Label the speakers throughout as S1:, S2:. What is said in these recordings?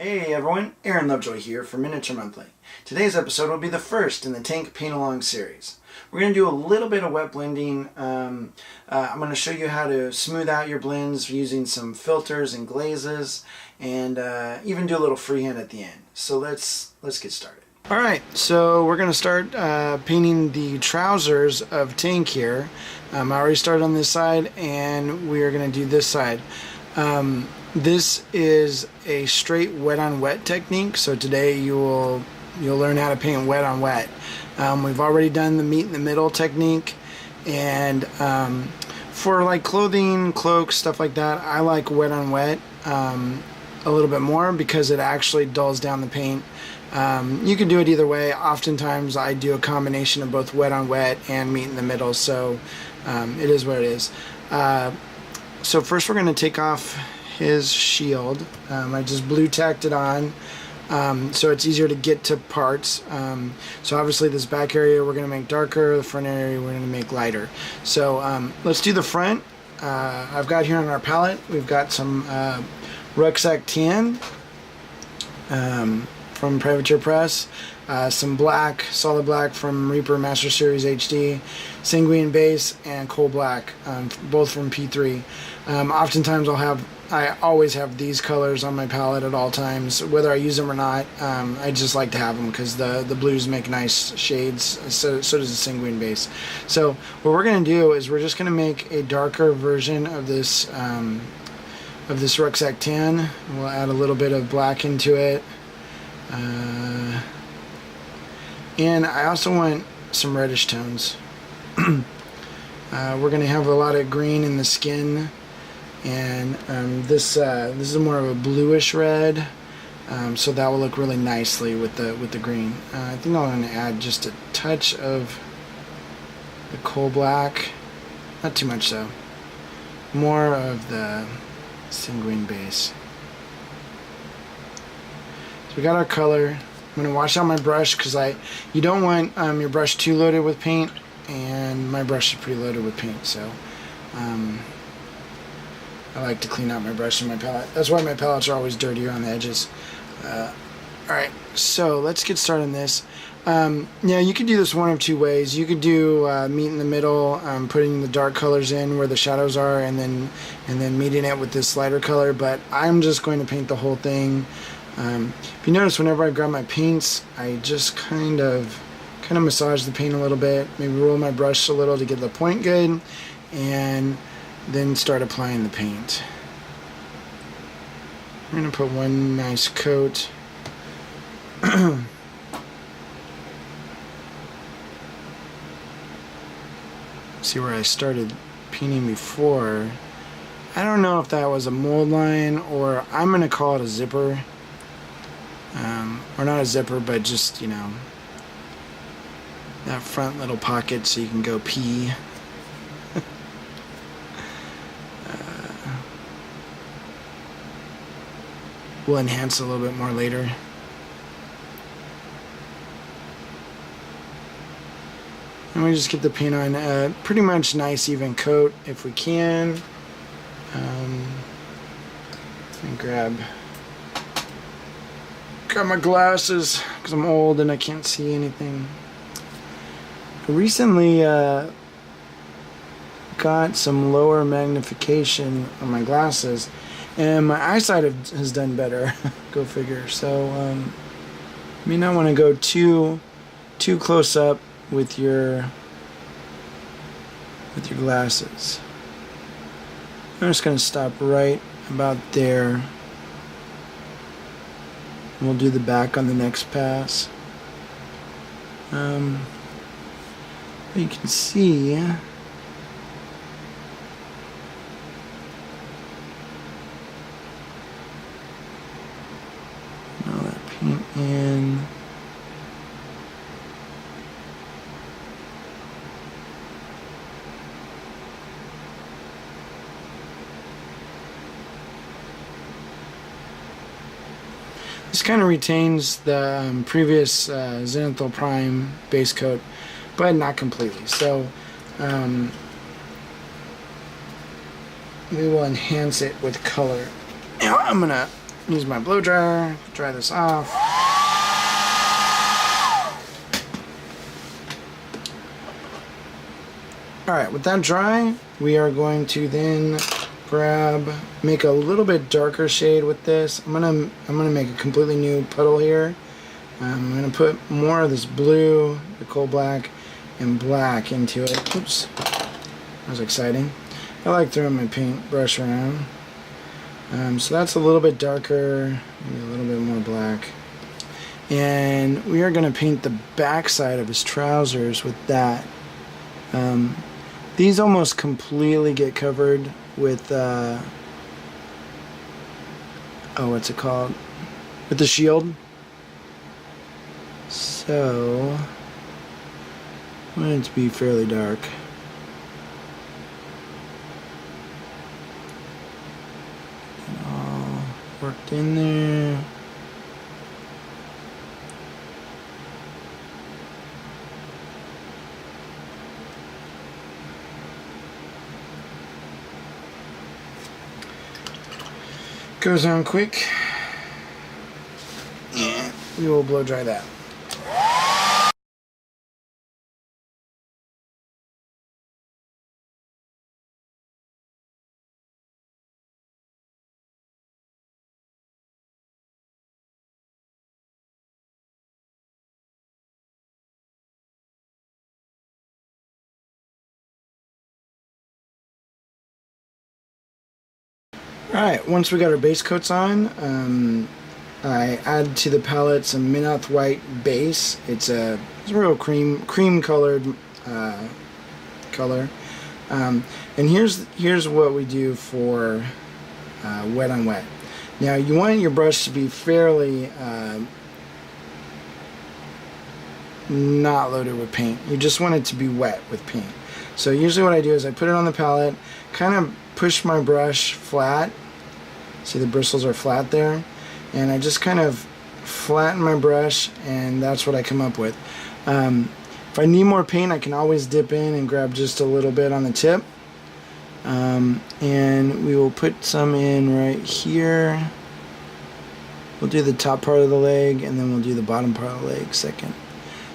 S1: Hey everyone, Aaron Lovejoy here for Miniature Monthly. Today's episode will be the first in the Tank Paint Along series. We're going to do a little bit of wet blending. I'm going to show you how to smooth out your blends using some filters and glazes, and even do a little freehand at the end. So let's get started. Alright, so we're going to start painting the trousers of Tank here. I already started on this side, and we are going to do this side. This is a straight wet on wet technique, so today you'll learn how to paint wet on wet. We've already done the meet in the middle technique, and for like clothing, cloaks, stuff like that, I like wet on wet a little bit more because it actually dulls down the paint. You can do it either way. Oftentimes I do a combination of both wet on wet and meet in the middle, so it is what it is. So first we're going to take off his shield. I just blue tacked it on so it's easier to get to parts. So obviously this back area we're going to make darker, the front area we're going to make lighter. So let's do the front. I've got here on our palette, we've got some Rucksack Tan from Privateer Press, some black, solid black from Reaper Master Series HD, Sanguine Base, and Coal Black, both from P3. Oftentimes I always have these colors on my palette at all times, whether I use them or not. I just like to have them because the blues make nice shades, so does the Sanguine Base. So what we're going to do is we're just going to make a darker version of this Rucksack Tan. We'll add a little bit of black into it. And I also want some reddish tones. We're going to have a lot of green in the skin, and this is more of a bluish red, so that will look really nicely with the green. I think I'm going to add just a touch of the coal black, not too much though, more of the Sanguine Base. So we got our color. I'm going to wash out my brush because you don't want your brush too loaded with paint, and my brush is pretty loaded with paint, so I like to clean out my brush and my palette. That's why my palettes are always dirty around the edges. Alright, so let's get started on this. Yeah, you could do this one of two ways. You could do meet in the middle, putting the dark colors in where the shadows are, and then meeting it with this lighter color, but I'm just going to paint the whole thing. If you notice, whenever I grab my paints, I just kind of massage the paint a little bit, maybe roll my brush a little to get the point good, and then start applying the paint. I'm going to put one nice coat. See where I started painting before. I don't know if that was a mold line, or I'm going to call it a zipper. Or not a zipper, but just, you know, that front little pocket so you can go pee. We'll enhance a little bit more later. And we just get the paint on pretty much nice even coat if we can. And grab my glasses because I'm old and I can't see anything. I recently got some lower magnification on my glasses, and my eyesight has done better. Go figure. So you may not want to go too close up with your glasses. I'm just going to stop right about there. We'll do the back on the next pass. You can see all that paint in. This kind of retains the previous Zenithal Prime base coat, but not completely. So we will enhance it with color. Now I'm gonna use my blow dryer to dry this off. Alright, with that dry, we are going to then make a little bit darker shade with this. I'm gonna make a completely new puddle here. I'm gonna put more of this blue, the coal black, and black into it. Oops, that was exciting. I like throwing my paint brush around. So that's a little bit darker, maybe a little bit more black. And we are gonna paint the back side of his trousers with that. These almost completely get covered with, what's it called? With the shield. So, I want it to be fairly dark. And all worked in there. Goes on quick, and we will blow dry that. Alright, once we got our base coats on, I add to the palette some Minoth White base. It's a real cream colored color. And here's what we do for wet on wet. Now you want your brush to be fairly not loaded with paint. You just want it to be wet with paint. So usually what I do is I put it on the palette, kind of push my brush flat. See, the bristles are flat there, and I just kind of flatten my brush, and that's what I come up with. If I need more paint, I can always dip in and grab just a little bit on the tip, and we will put some in right here. We'll do the top part of the leg, and then we'll do the bottom part of the leg second.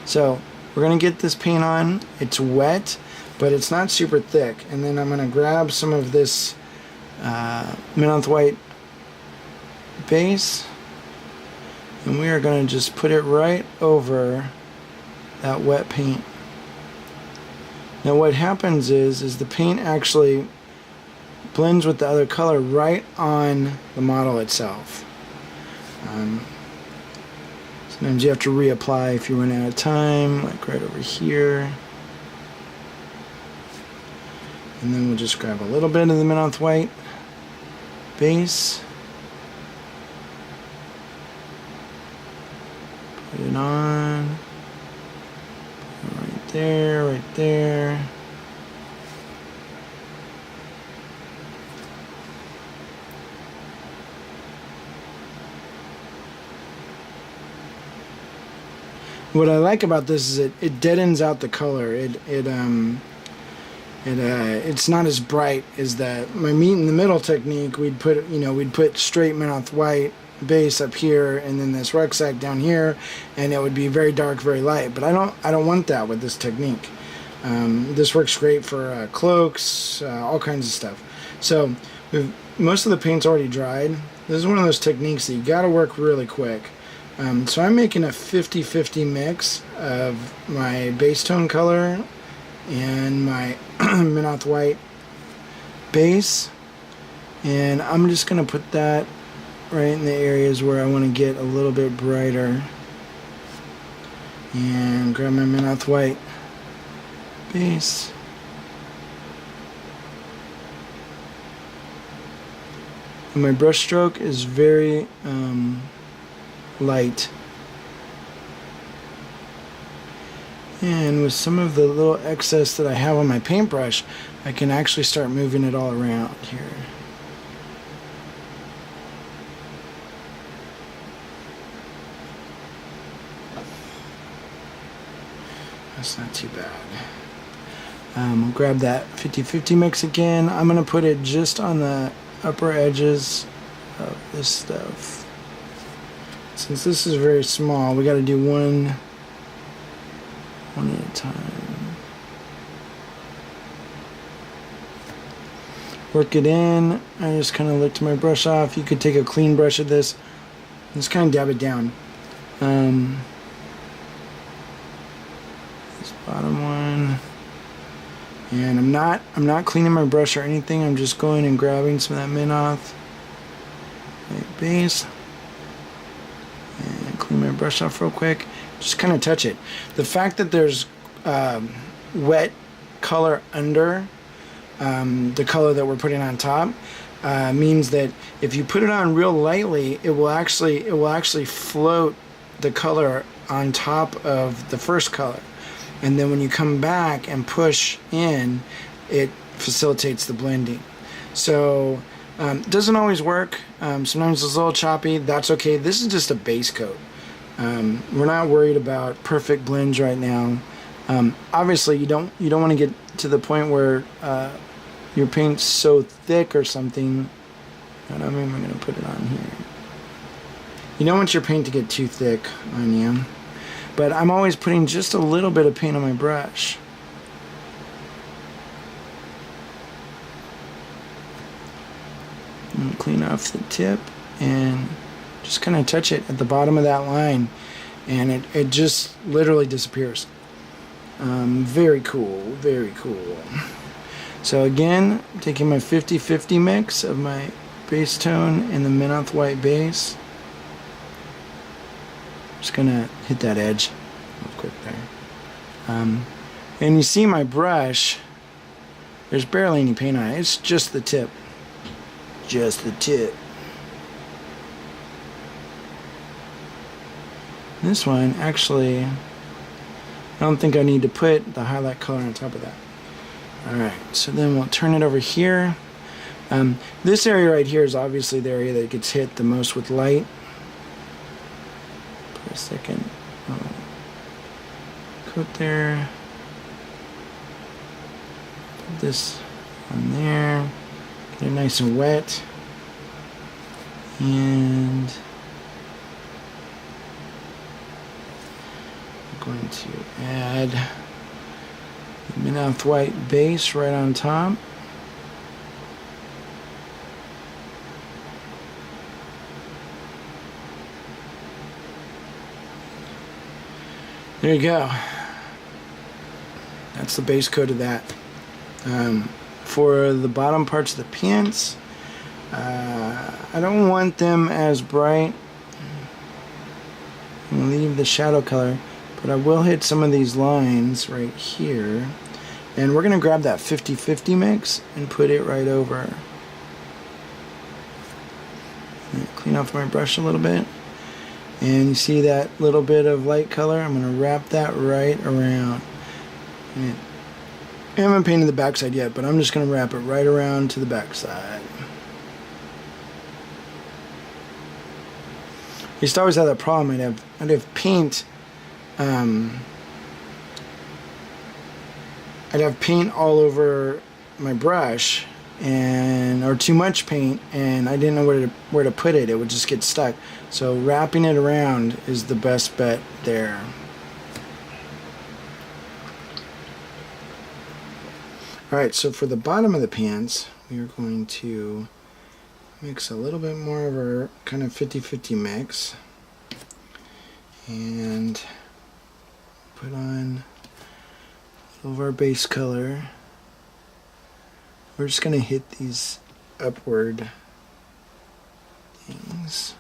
S1: So we're gonna get this paint on. It's wet, but it's not super thick, and then I'm gonna grab some of this Minoth White base, and we are going to just put it right over that wet paint. Now what happens is the paint actually blends with the other color right on the model itself. Sometimes you have to reapply if you run out of time, like right over here. And then we'll just grab a little bit of the Minoth White base. Put it on. Right there, right there. What I like about this is it deadens out the color. It's not as bright as my meet in the middle technique. We'd put straight Minoth White base up here, and then this rucksack down here, and it would be very dark, very light. But I don't want that with this technique. This works great for cloaks, all kinds of stuff. So most of the paint's already dried. This is one of those techniques that you got to work really quick. So I'm making a 50-50 mix of my base tone color and my Minoth White base, and I'm just going to put that right in the areas where I want to get a little bit brighter, and grab my Minoth White base. And my brush stroke is very light. And with some of the little excess that I have on my paintbrush, I can actually start moving it all around here. That's not too bad. We'll grab that 50-50 mix again. I'm going to put it just on the upper edges of this stuff. since this is very small, we got to do one at a time. Work it in. I just kind of licked my brush off. You could take a clean brush of this, just kind of dab it down. This bottom one, and I'm not cleaning my brush or anything. I'm just going and grabbing some of that Minoth white base and clean my brush off real quick. Just kind of touch it. The fact that there's wet color under the color that we're putting on top means that if you put it on real lightly, it will actually float the color on top of the first color, and then when you come back and push in, it facilitates the blending. So it doesn't always work. Sometimes it's a little choppy. That's okay. This is just a base coat. We're not worried about perfect blends right now. Obviously, you don't want to get to the point where your paint's so thick or something. And I'm even going to put it on here. You don't want your paint to get too thick on you. But I'm always putting just a little bit of paint on my brush. And clean off the tip and just kind of touch it at the bottom of that line, and it just literally disappears. Very cool, very cool. So again, I'm taking my 50-50 mix of my base tone and the Minoth white base. Just gonna hit that edge real quick there. And you see my brush, there's barely any paint on it. It's just the tip. Just the tip. This one, actually, I don't think I need to put the highlight color on top of that. Alright, so then we'll turn it over here. This area right here is obviously the area that gets hit the most with light. Put a second coat there. Put this on there. Get it nice and wet. And I'm going to add the Minoth white base right on top. There you go. That's the base coat of that. For the bottom parts of the pants, I don't want them as bright. I'm going to leave the shadow color, but I will hit some of these lines right here. And we're going to grab that 50-50 mix and put it right over. Clean off my brush a little bit. And you see that little bit of light color? I'm going to wrap that right around. And I haven't painted the backside yet, but I'm just going to wrap it right around to the backside. I used to always have that problem. I'd have paint. I'd have paint all over my brush, or too much paint, and I didn't know where to put it. It would just get stuck. So wrapping it around is the best bet there. Alright, so for the bottom of the pants, we are going to mix a little bit more of our kind of 50-50 mix and put on a little of our base color. We're just going to hit these upward things.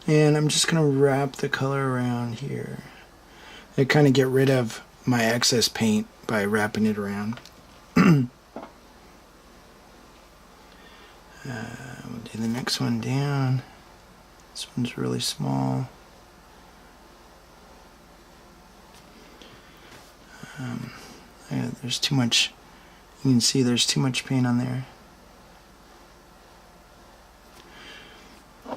S1: And I'm just going to wrap the color around here. I kind of get rid of my excess paint by wrapping it around. We'll do the next one down. This one's really small. There's too much. You can see there's too much paint on there.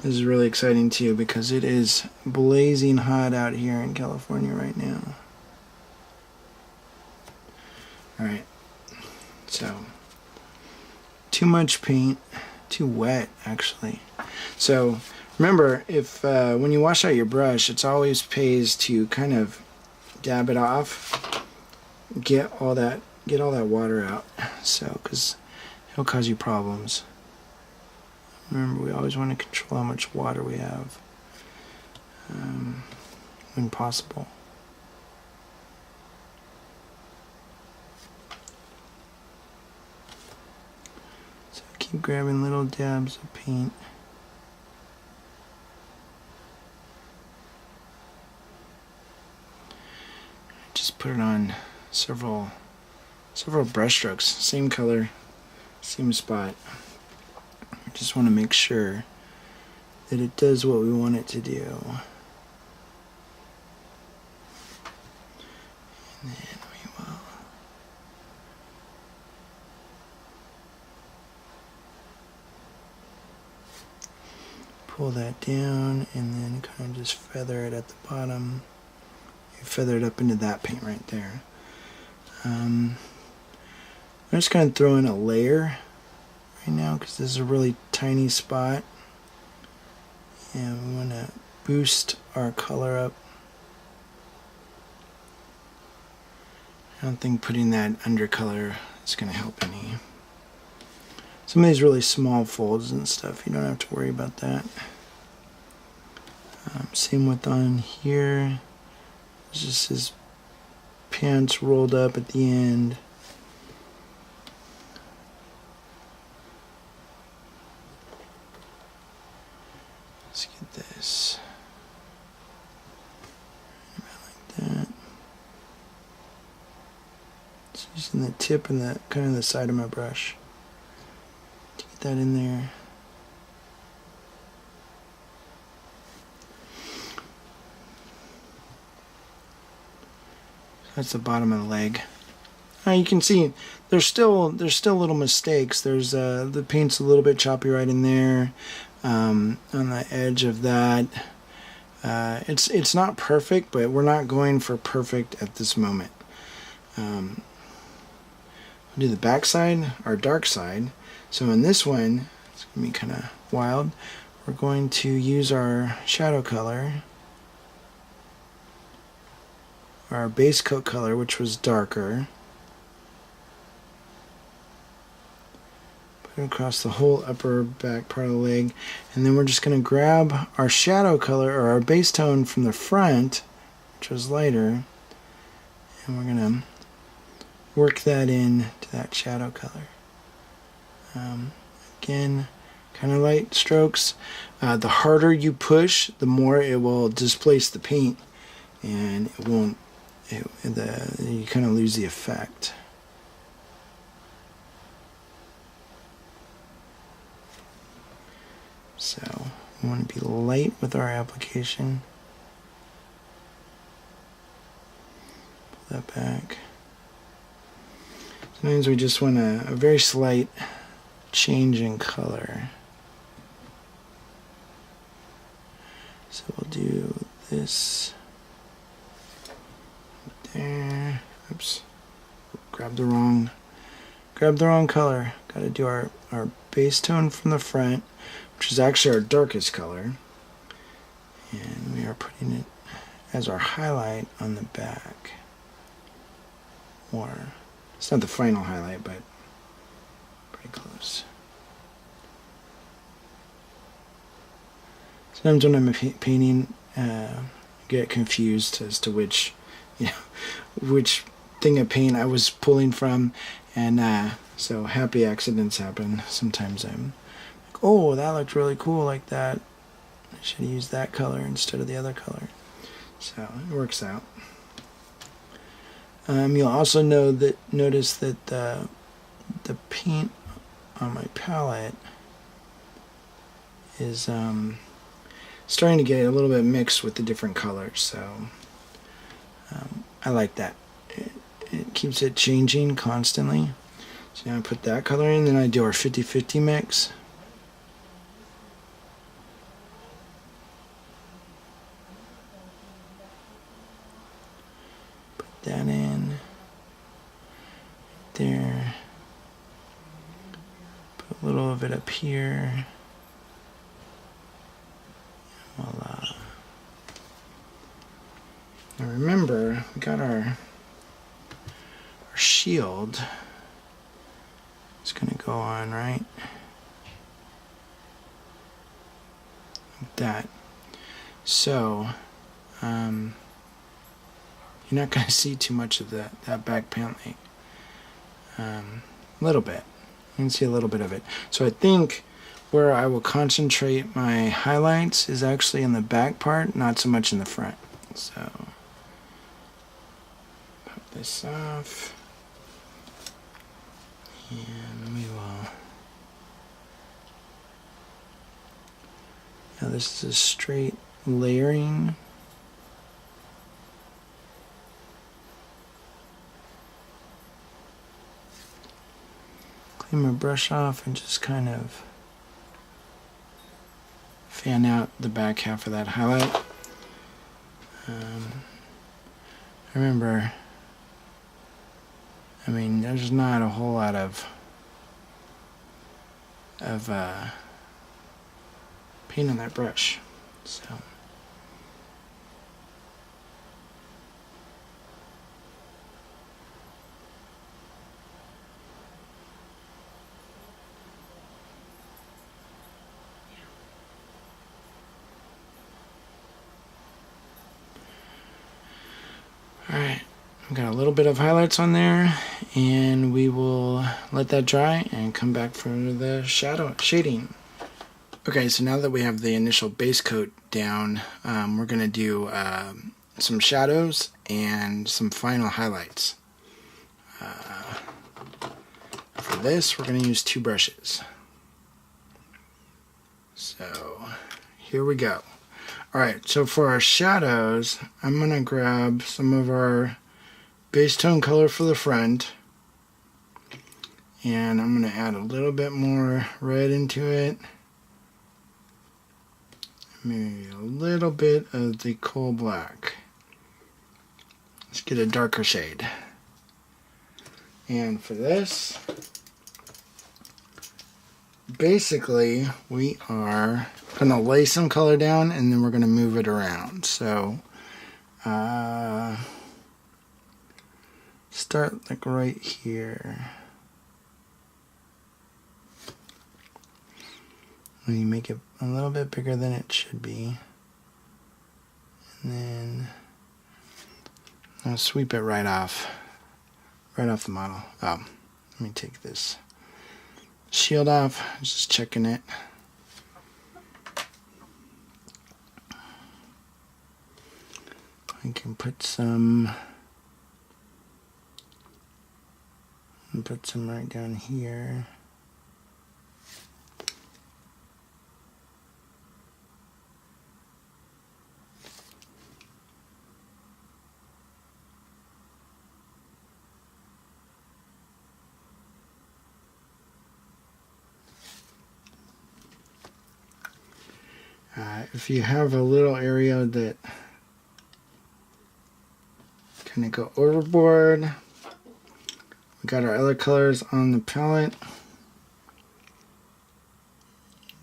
S1: This is really exciting too because it is blazing hot out here in California right now. Alright, so too much paint, too wet actually. So remember, if when you wash out your brush, it's always pays to kind of dab it off, get all that water out. So, because it'll cause you problems. Remember, we always want to control how much water we have when possible. So keep grabbing little dabs of paint. Just put it on several brush strokes, same color, same spot. Just want to make sure that it does what we want it to do. And then we will pull that down and then kind of just feather it at the bottom. You feather it up into that paint right there. I'm just going to throw in a layer right now because this is a really tiny spot, and we want to boost our color up. I don't think putting that undercolor is going to help any. Some of these really small folds and stuff, you don't have to worry about that. Same with on here. It's just his pants rolled up at the end. Let's get this like that. Just using the tip and the kind of the side of my brush to get that in there. That's the bottom of the leg. You can see there's still little mistakes. There's the paint's a little bit choppy right in there. On the edge of that. It's not perfect, but we're not going for perfect at this moment. We'll do the back side, our dark side. So in this one, it's going to be kind of wild. We're going to use our shadow color, our base coat color, which was darker. Across the whole upper back part of the leg, and then we're just going to grab our shadow color or our base tone from the front, which was lighter, and we're going to work that in to that shadow color. Again, kind of light strokes. The harder you push, the more it will displace the paint, and it won't. You kind of lose the effect. So we want to be light with our application. Pull that back. Sometimes we just want a very slight change in color. So we'll do this there. Oops. Grab the wrong color. Got to do our base tone from the front, which is actually our darkest color, and we are putting it as our highlight on the back. Or it's not the final highlight, but pretty close. Sometimes when I'm painting, I get confused as to which thing of paint I was pulling from, and so happy accidents happen. Sometimes I'm like, oh, that looked really cool like that. I should have used that color instead of the other color. So it works out. You'll also notice that the paint on my palette is starting to get a little bit mixed with the different colors. So I like that. It keeps it changing constantly. So now I put that color in, then I do our 50-50 mix. Put that in there. Put a bit up here. Voila. Now remember, we got our shield. It's going to go on, right? Like that. So, you're not going to see too much of that back pant leg. A little bit. You can see a little bit of it. So I think where I will concentrate my highlights is actually in the back part, not so much in the front. So, pop this off. And we will... Now this is a straight layering. Clean my brush off and just kind of fan out the back half of that highlight. Remember, I mean, there's not a whole lot of paint on that brush, so. Alright, I've got a little bit of highlights on there, and we will let that dry and come back for the shading. Okay, so now that we have the initial base coat down, we're going to do some shadows and some final highlights. For this, we're going to use 2 brushes. So, here we go. Alright, so for our shadows, I'm going to grab some of our base tone color for the front, and I'm going to add a little bit more red into it. Maybe a little bit of the coal black. Let's get a darker shade. And for this, basically we are going to lay some color down and then we're going to move it around. So start like right here. When you make it a little bit bigger than it should be, and then I'll sweep it right off the model. Oh, let me take this shield off. Just checking it. I can put some right down here. If you have a little area that kind of go overboard, we got our other colors on the palette.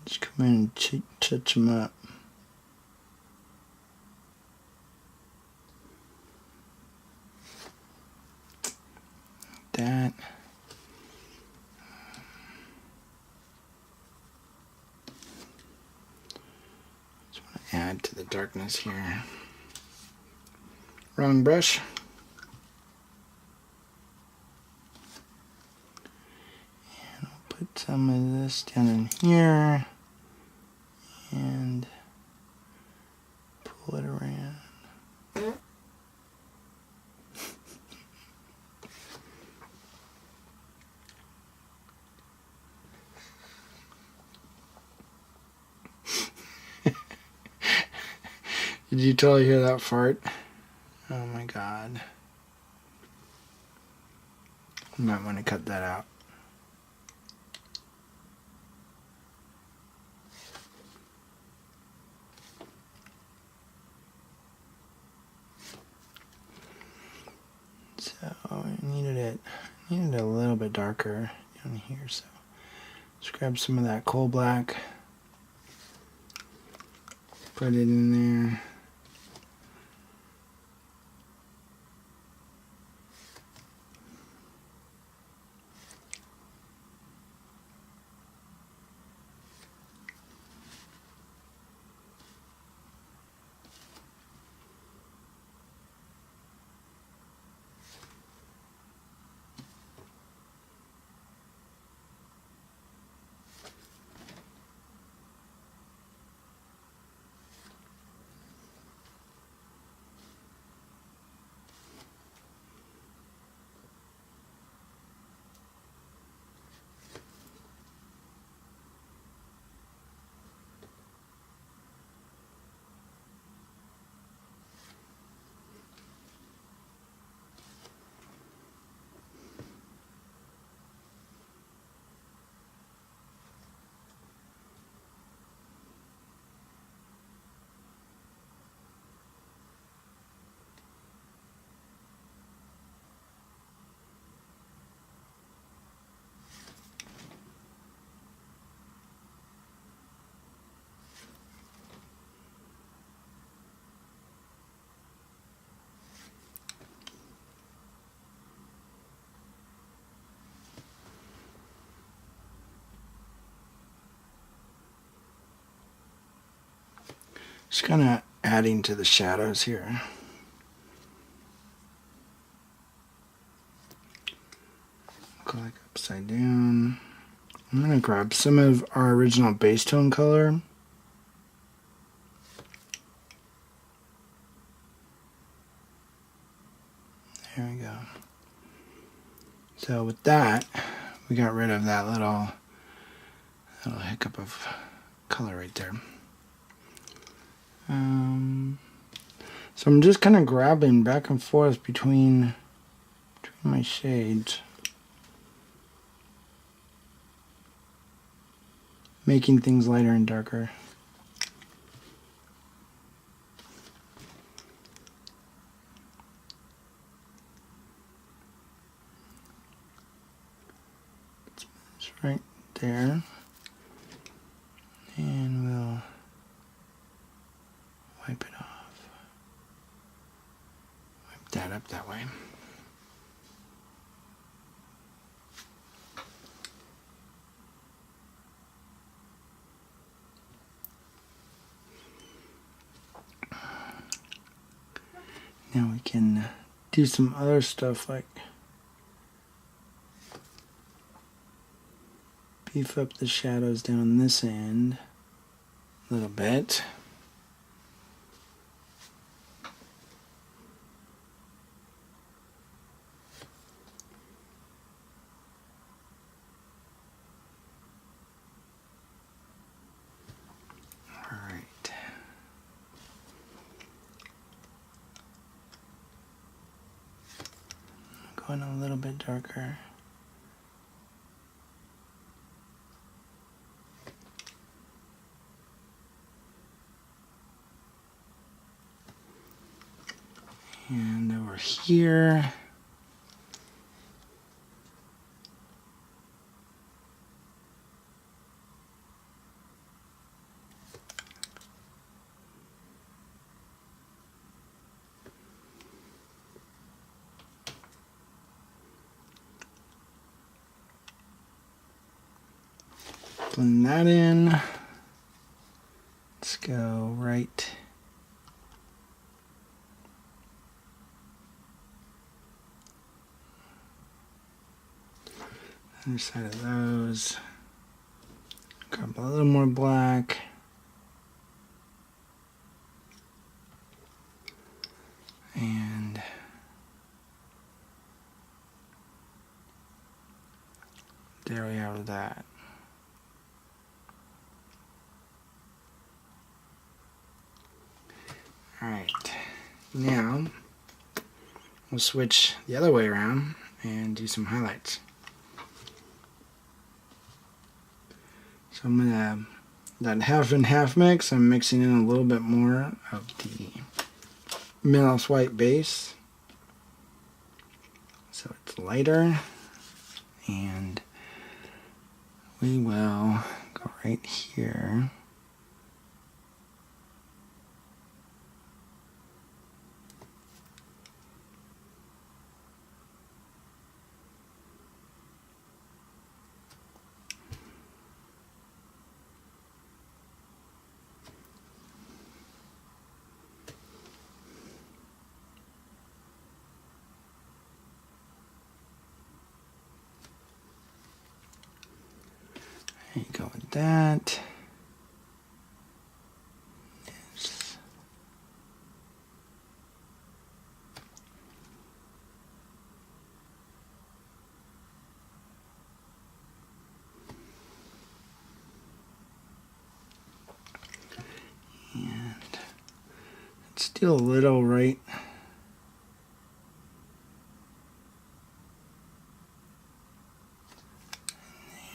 S1: Just come in and touch them up. Like that. Add to the darkness here. Wrong brush. And I'll put some of this down in here and pull it around. Did you totally hear that fart? Oh my god. You might want to cut that out. So I needed it a little bit darker down here, so Let's grab some of that coal black, put it in there. Just kind of adding to the shadows here. Go like upside down. I'm going to grab some of our original base tone color. There we go. So with that, we got rid of that little hiccup of color right there. So I'm just kind of grabbing back and forth between my shades, making things lighter and darker. It's right there, and we'll wipe it off. Wipe that up that way. Now we can do some other stuff like beef up the shadows down this end a little bit. Going a little bit darker. And over here, blend that in. Let's go right other side of those. Grab a little more black. And there we have that. Alright, now we'll switch the other way around and do some highlights. So I'm gonna, that half and half mix, I'm mixing in a little bit more of the Milos white base, so it's lighter, and we will go right here. There you go with that. Yes. And it's still a little right.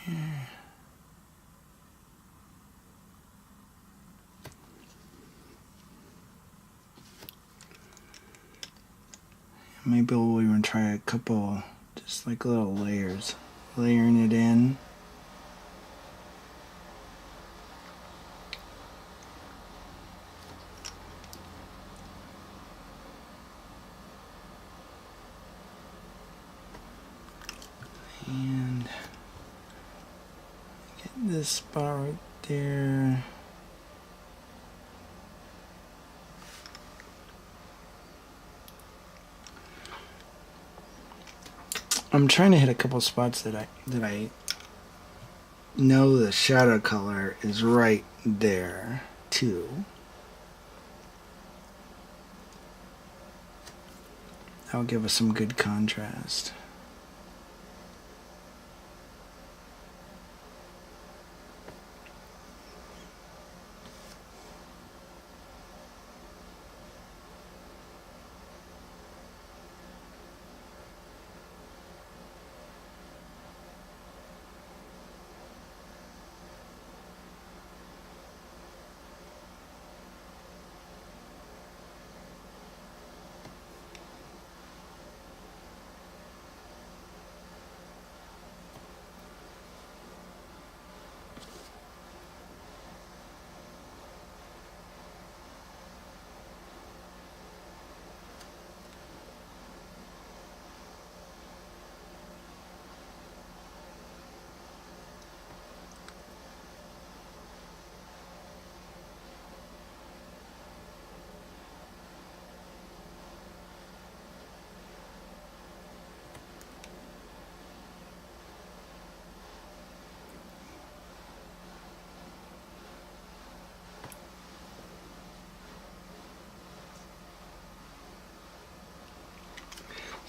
S1: There. Maybe we'll even try a couple, just like little layers, layering it in. And get this spot right there. I'm trying to hit a couple spots that I know the shadow color is right there too. That'll give us some good contrast.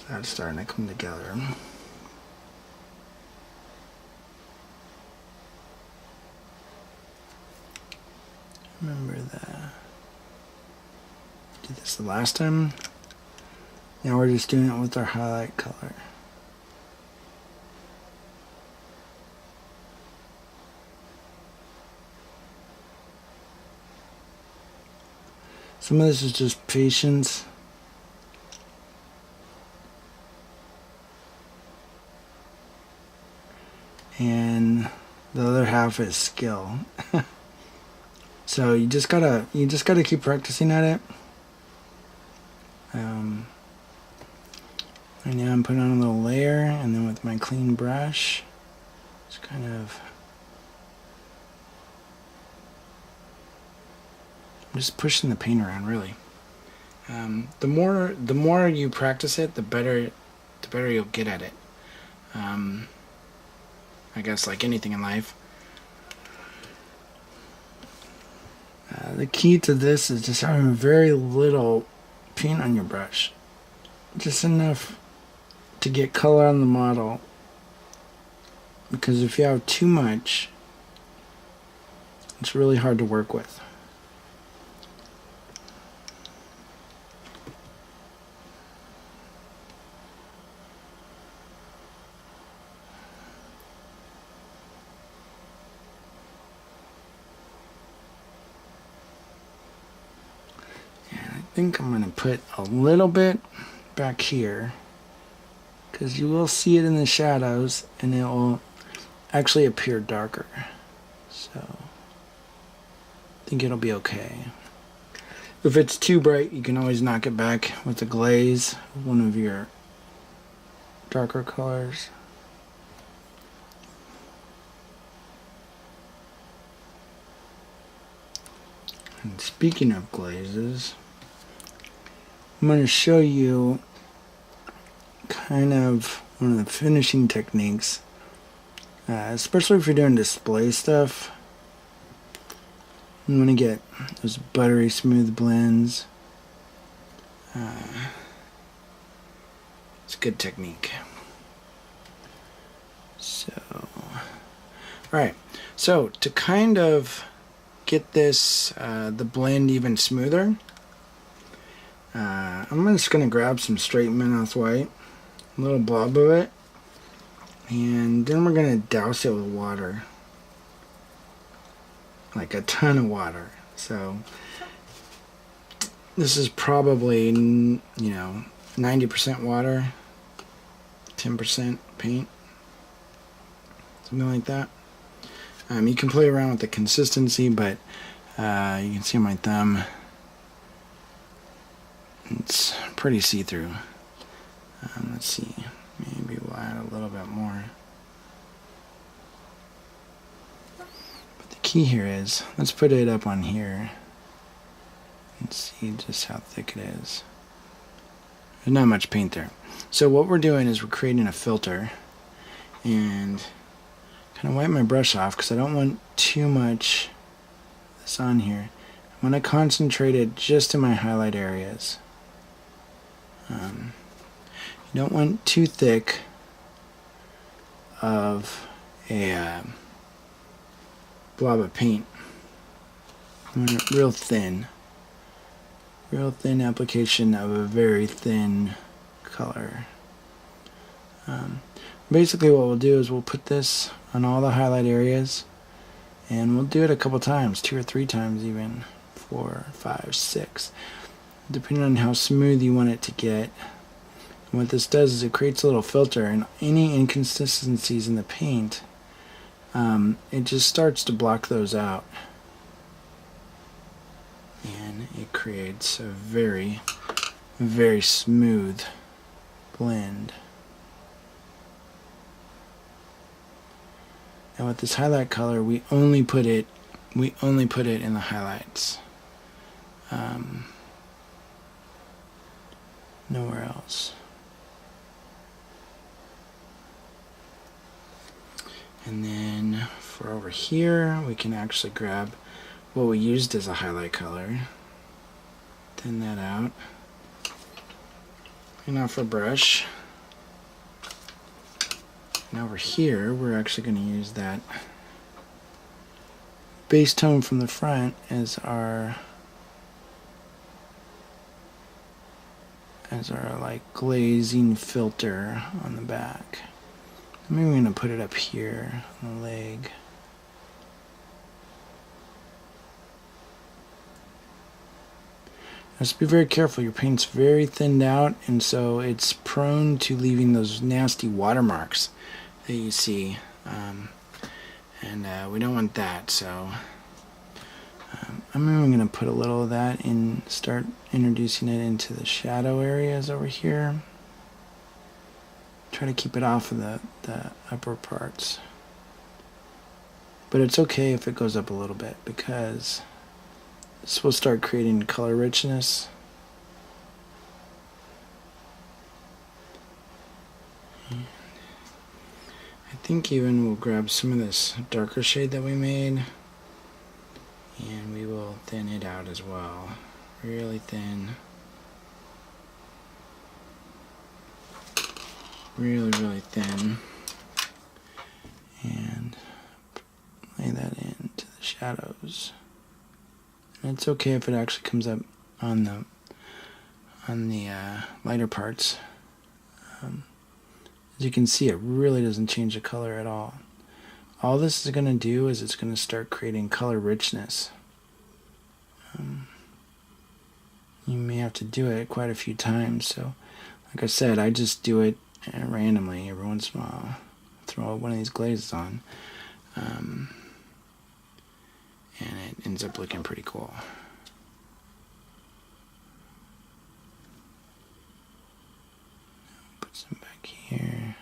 S1: That's starting to come together. Remember that. Did this the last time. Now we're just doing it with our highlight color. Some of this is just patience. And the other half is skill. So you just gotta keep practicing at it. Right now I'm putting on a little layer, and then with my clean brush, just kind of I'm just pushing the paint around, really. The more you practice it, the better you'll get at it. I guess like anything in life. The key to this is just having very little paint on your brush. Just enough to get color on the model. Because if you have too much, it's really hard to work with. I think I'm going to put a little bit back here, because you will see it in the shadows, and it will actually appear darker. So I think it'll be okay. If it's too bright, you can always knock it back with the glaze, one of your darker colors. And speaking of glazes, I'm going to show you kind of one of the finishing techniques, especially if you're doing display stuff. You want to get those buttery smooth blends. It's a good technique. So, alright, so to kind of get this, the blend even smoother, I'm just going to grab some straight Minoth white, a little blob of it, and then we're going to douse it with water. Like a ton of water. So this is probably, 90% water, 10% paint, something like that. You can play around with the consistency, but you can see on my thumb it's pretty see-through. Let's see, maybe we'll add a little bit more. Key here is, let's put it up on here and see just how thick it is. There's not much paint there. So what we're doing is we're creating a filter, and kind of wipe my brush off because I don't want too much of this on here. I want to concentrate it just in my highlight areas. You don't want too thick of a blob of paint. I want it real thin application of a very thin color. Basically what we'll do is we'll put this on all the highlight areas, and we'll do it a couple times, 2 or 3 times even, 4, 5, 6, depending on how smooth you want it to get. And what this does is it creates a little filter, and any inconsistencies in the paint, it just starts to block those out, and it creates a very, very smooth blend. Now with this highlight color, we only put it in the highlights, nowhere else. And then for over here, we can actually grab what we used as a highlight color, thin that out, and off our brush. And over here, we're actually going to use that base tone from the front as our like glazing filter on the back. Maybe we're going to put it up here on the leg. Just be very careful. Your paint's very thinned out, and so it's prone to leaving those nasty watermarks that you see. And we don't want that, so I'm even going to put a little of that in, start introducing it into the shadow areas over here. Try to keep it off of the upper parts. But it's okay if it goes up a little bit, because this will start creating color richness. I think even we'll grab some of this darker shade that we made, and we will thin it out as well. Really thin. Really, really thin. And lay that into the shadows. And it's okay if it actually comes up on the lighter parts. As you can see, it really doesn't change the color at all. All this is going to do is it's going to start creating color richness. You may have to do it quite a few times. So, like I said, I just do it randomly every once in a while. throw one of these glazes on. And it ends up looking pretty cool. Put some back here.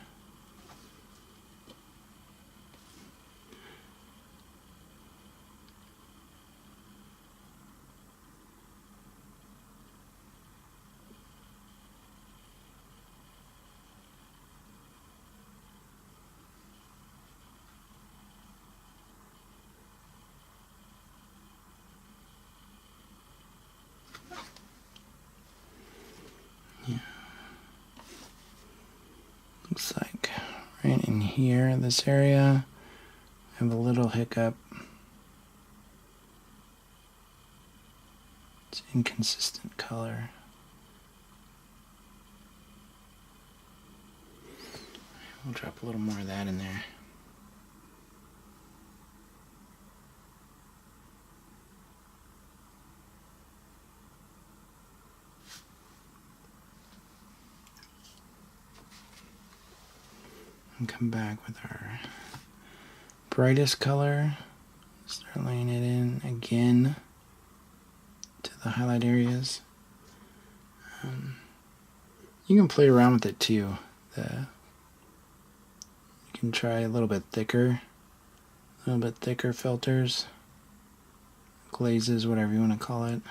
S1: Yeah. Looks like right in here, this area, I have a little hiccup. It's inconsistent color. We'll drop a little more of that in there. And come back with our brightest color. Start laying it in again to the highlight areas. You can play around with it too. You can try a little bit thicker filters, glazes, whatever you want to call it.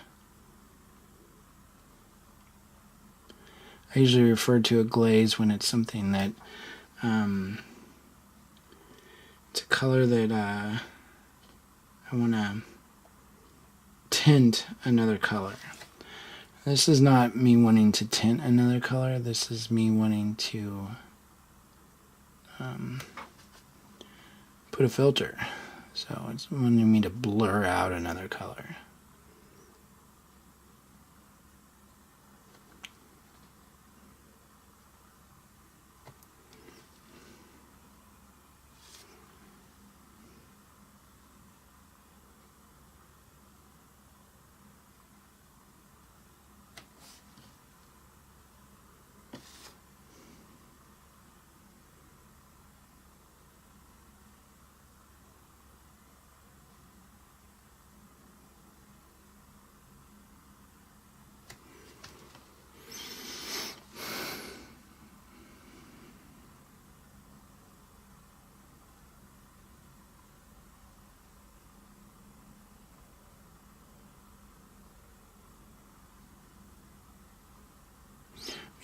S1: I usually refer to a glaze when it's something that it's a color that I want to tint another color. This is not me wanting to tint another color. This is me wanting to put a filter. So it's wanting me to blur out another color.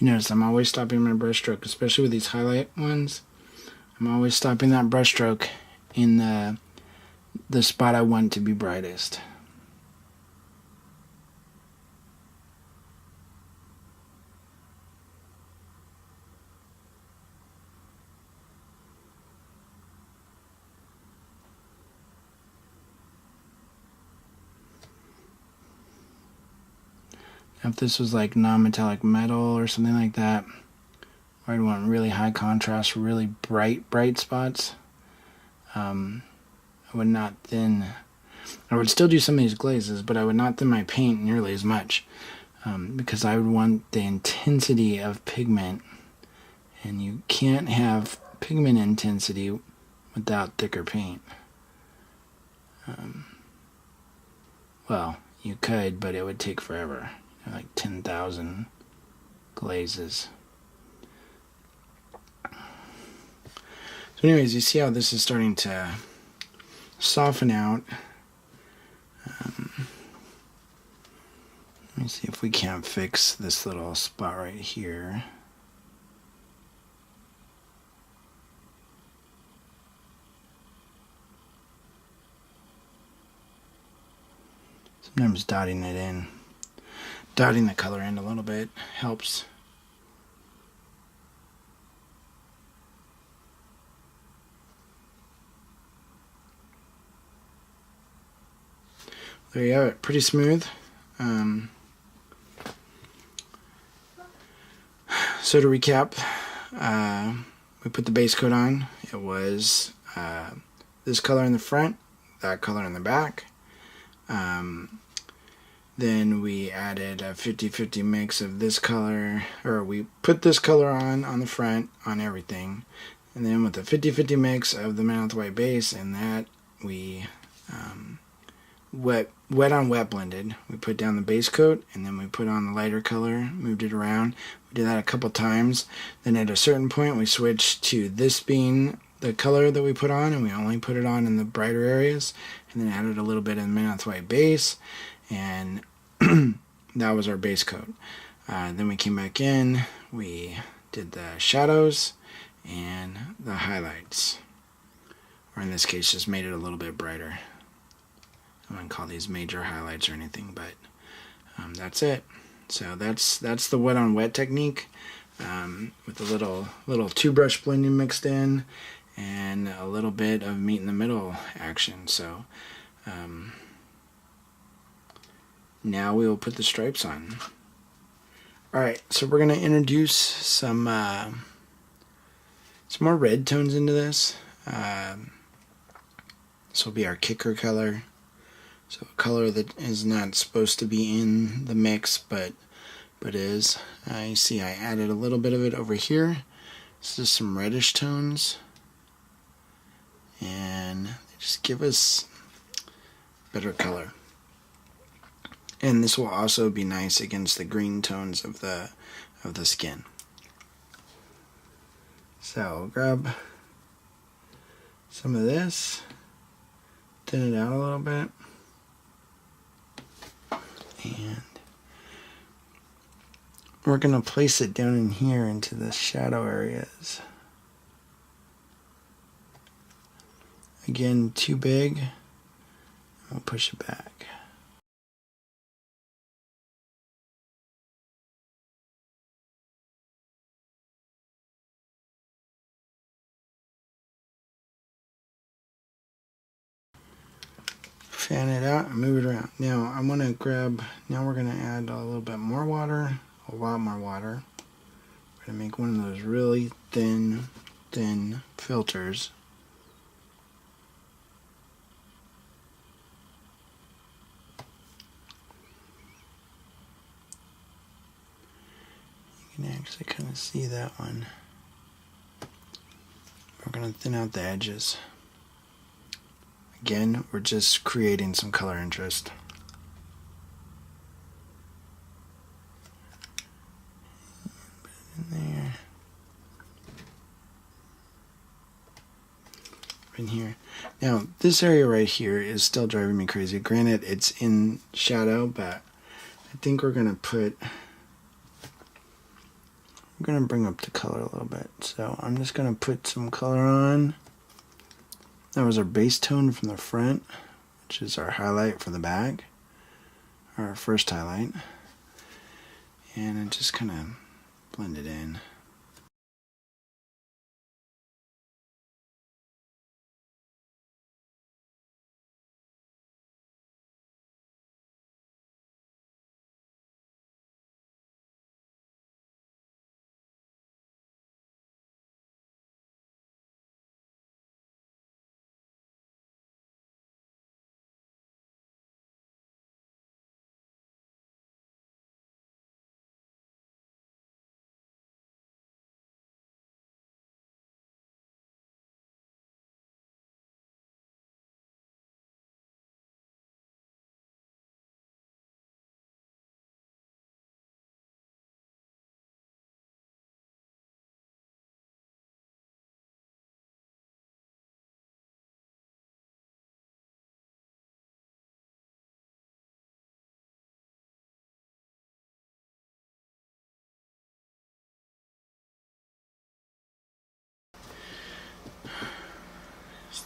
S1: You notice I'm always stopping my brush stroke, especially with these highlight ones. I'm always stopping that brush stroke in the spot I want to be brightest. If this was like non-metallic metal or something like that, where I'd want really high contrast, really bright spots, I would not thin. I would still do some of these glazes, but I would not thin my paint nearly as much, because I would want the intensity of pigment, and you can't have pigment intensity without thicker paint. Well, you could, but it would take forever. Like 10,000 glazes. So anyways, you see how this is starting to soften out. Let me see if we can't fix this little spot right here. Sometimes dotting it in. Dotting the color in a little bit helps. There you have it, pretty smooth. So to recap, we put the base coat on. It was this color in the front, that color in the back. Then we added a 50-50 mix of this color, or we put this color on the front, on everything. And then with the 50-50 mix of the Mountain White base and that, we wet on wet blended. We put down the base coat and then we put on the lighter color, moved it around. We did that a couple times. Then at a certain point we switched to this being the color that we put on, and we only put it on in the brighter areas, and then added a little bit of the Mountain White base, and that was our base coat. Then we came back in, we did the shadows and the highlights, or in this case just made it a little bit brighter. I wouldn't call these major highlights or anything, but that's it. So that's the wet on wet technique, with a little two brush blending mixed in and a little bit of meet in the middle action. So now we will put the stripes on. Alright, so we're going to introduce some more red tones into this. This will be our kicker color. So a color that is not supposed to be in the mix, but is. You see I added a little bit of it over here. This is some reddish tones. And they just give us better color. And this will also be nice against the green tones of the skin. So I'll grab some of this, thin it out a little bit, and we're going to place it down in here into the shadow areas. Again, too big, we'll push it back. Fan it out and move it around. Now I'm going to we're going to add a little bit more water, a lot more water. We're going to make one of those really thin filters. You can actually kind of see that one. We're going to thin out the edges. Again, we're just creating some color interest. Put it in there. In here. Now, this area right here is still driving me crazy. Granted, it's in shadow, but I think we're going to bring up the color a little bit. So I'm just going to put some color on. That was our base tone from the front, which is our highlight for the back, our first highlight, and I just kind of blend it in.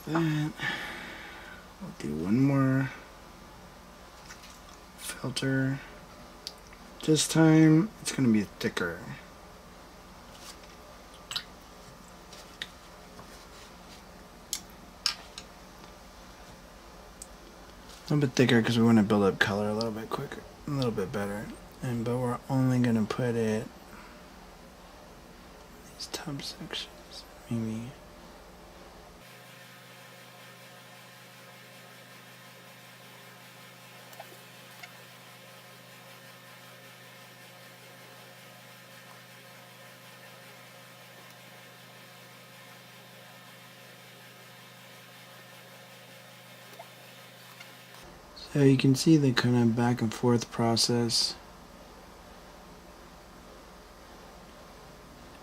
S1: That. We'll do one more filter. This time it's going to be thicker. A little bit thicker because we want to build up color a little bit quicker, a little bit better. But we're only going to put it these top sections, maybe. So you can see the kind of back and forth process.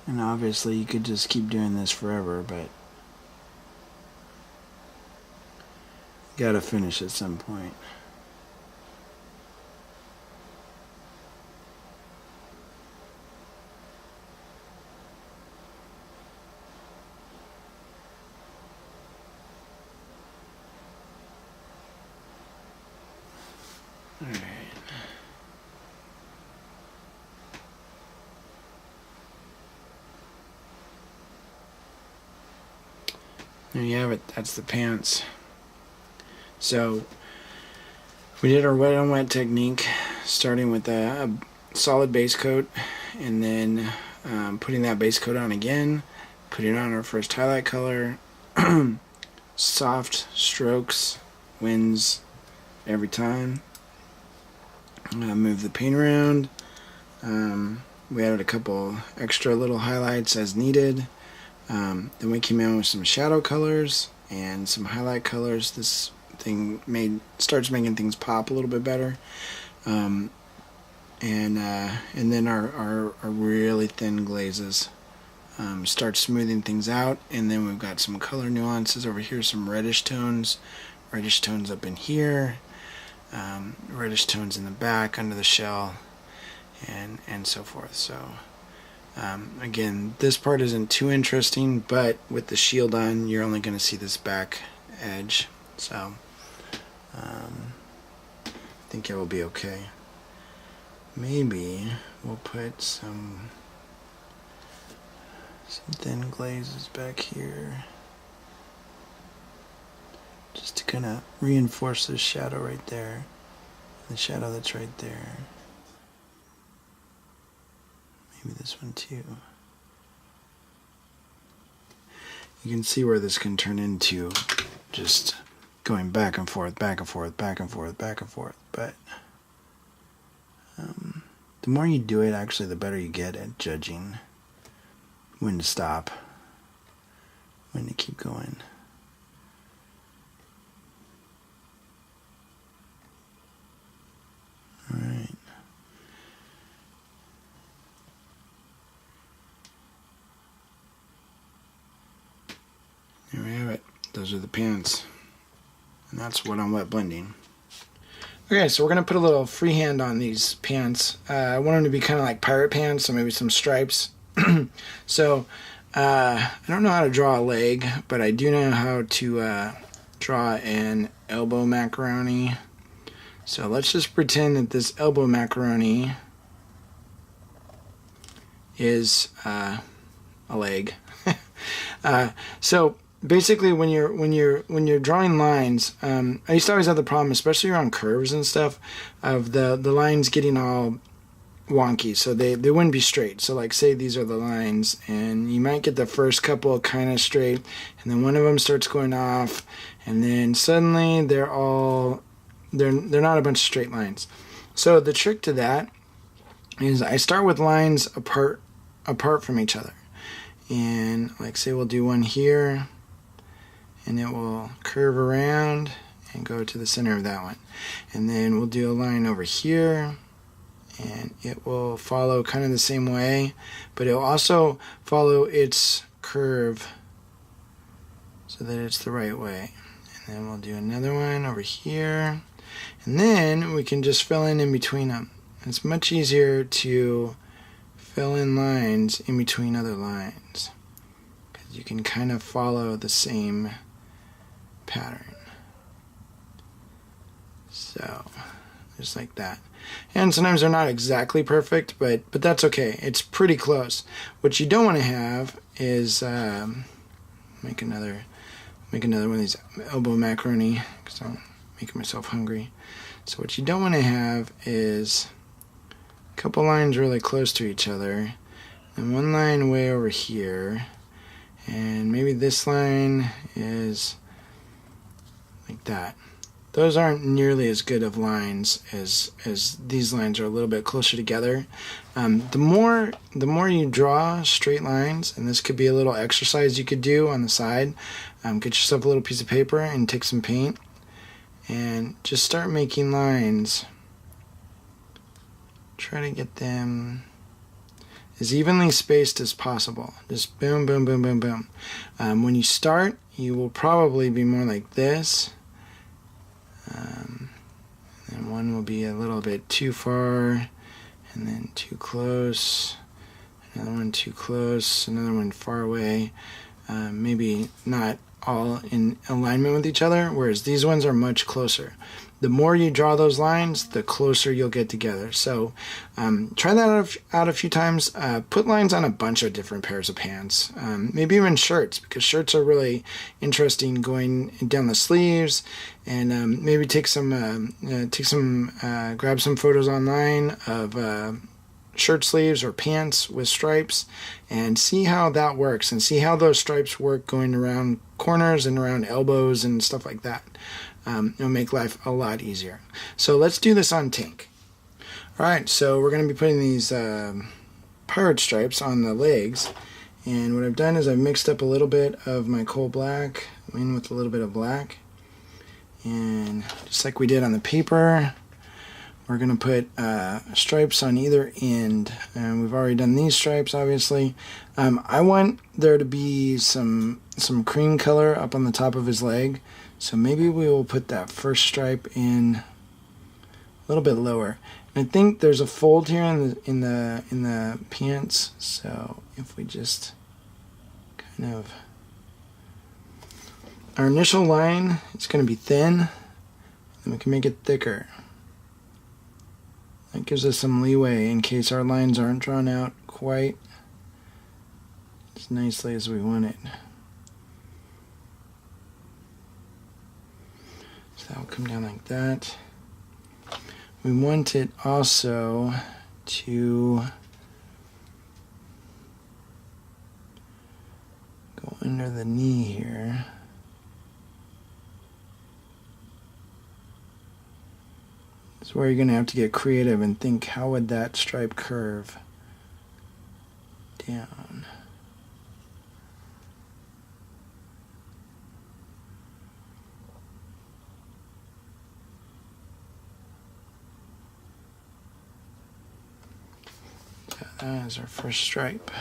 S1: And obviously you could just keep doing this forever, but you gotta finish at some point. Alright. There you have it. That's the pants. So we did our wet on wet technique, starting with a solid base coat, and then putting that base coat on again, putting on our first highlight color, soft strokes, wins every time. Move the paint around. We added a couple extra little highlights as needed. Then we came in with some shadow colors and some highlight colors. This thing starts making things pop a little bit better. And then our really thin glazes start smoothing things out. And then we've got some color nuances over here, some reddish tones up in here, reddish tones in the back under the shell, and so forth. So again, this part isn't too interesting, but with the shield on, you're only going to see this back edge. So I think it will be okay. Maybe we'll put some thin glazes back here, just to kind of reinforce this shadow right there, the shadow that's right there. Maybe this one too. You can see where this can turn into just going back and forth, back and forth, back and forth, back and forth. But the more you do it, actually, the better you get at judging when to stop, when to keep going. All right. There we have it. Those are the pants. And that's wet on wet blending. Okay, so we're going to put a little freehand on these pants. I want them to be kind of like pirate pants, so maybe some stripes. So I don't know how to draw a leg, but I do know how to draw an elbow macaroni. So let's just pretend that this elbow macaroni is a leg. So basically, when you're drawing lines, I used to always have the problem, especially around curves and stuff, of the lines getting all wonky, so they wouldn't be straight. So like, say these are the lines, and you might get the first couple kind of straight, and then one of them starts going off, and then suddenly they're not a bunch of straight lines. So the trick to that is I start with lines apart from each other, and like, say we'll do one here, and it will curve around and go to the center of that one, and then we'll do a line over here, and it will follow kind of the same way, but it will also follow its curve so that it's the right way. And then we'll do another one over here, and then we can just fill in between them. It's much easier to fill in lines in between other lines because you can kind of follow the same pattern. So just like that. And sometimes they're not exactly perfect, but that's okay. It's pretty close. What you don't want to have is make another one of these elbow macaroni, because I'm making myself hungry. So what you don't want to have is a couple lines really close to each other, and one line way over here, and maybe this line is like that. Those aren't nearly as good of lines as these lines are a little bit closer together. The more you draw straight lines, and this could be a little exercise you could do on the side, get yourself a little piece of paper and take some paint, and just start making lines. Try to get them as evenly spaced as possible. Just boom, boom, boom, boom, boom. When you start, you will probably be more like this. And one will be a little bit too far, and then too close. Another one too close, another one far away. Maybe not all in alignment with each other, whereas these ones are much closer. The more you draw those lines, the closer you'll get together. So try that out a few times. Put lines on a bunch of different pairs of pants, maybe even shirts, because shirts are really interesting going down the sleeves. And maybe grab some photos online of shirt sleeves or pants with stripes and see how that works, and see how those stripes work going around corners and around elbows and stuff like that. It'll make life a lot easier. So let's do this on Tank. Alright, so we're going to be putting these pirate stripes on the legs, and what I've done is I've mixed up a little bit of my coal black in with a little bit of black, and just like we did on the paper, we're going to put stripes on either end, and we've already done these stripes, obviously. I want there to be some cream color up on the top of his leg, so maybe we will put that first stripe in a little bit lower. And I think there's a fold here in the pants, so if we just kind of, our initial line is going to be thin, and we can make it thicker. That gives us some leeway in case our lines aren't drawn out quite as nicely as we want it. So that will come down like that. We want it also to go under the knee here. This is where you're going to have to get creative and think, how would that stripe curve down? So that is our first stripe.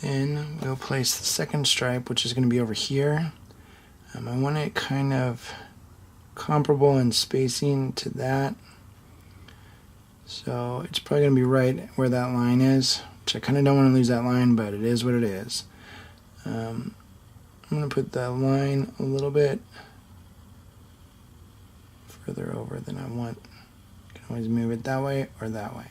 S1: Then we'll place the second stripe, which is going to be over here. I want it kind of comparable in spacing to that. So it's probably going to be right where that line is, which I kind of don't want to lose that line, but it is what it is. I'm going to put that line a little bit further over than I want. You can always move it that way or that way.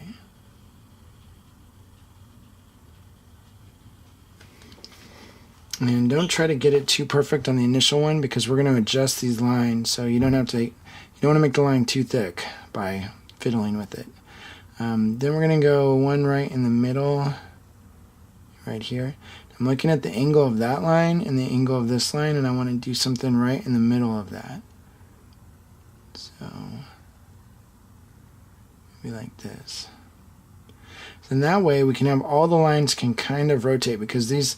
S1: And don't try to get it too perfect on the initial one, because we're going to adjust these lines, so you don't want to make the line too thick by fiddling with it. Then we're going to go one right in the middle, right here. I'm looking at the angle of that line and the angle of this line, and I want to do something right in the middle of that. So maybe like this. Then that way we can have all the lines can kind of rotate, because these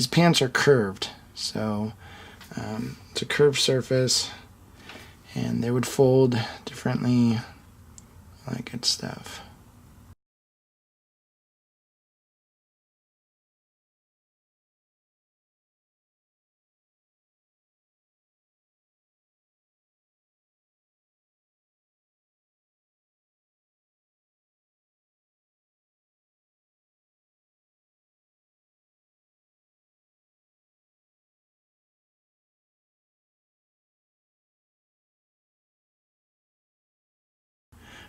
S1: pants are curved. So it's a curved surface, and they would fold differently, all that good stuff.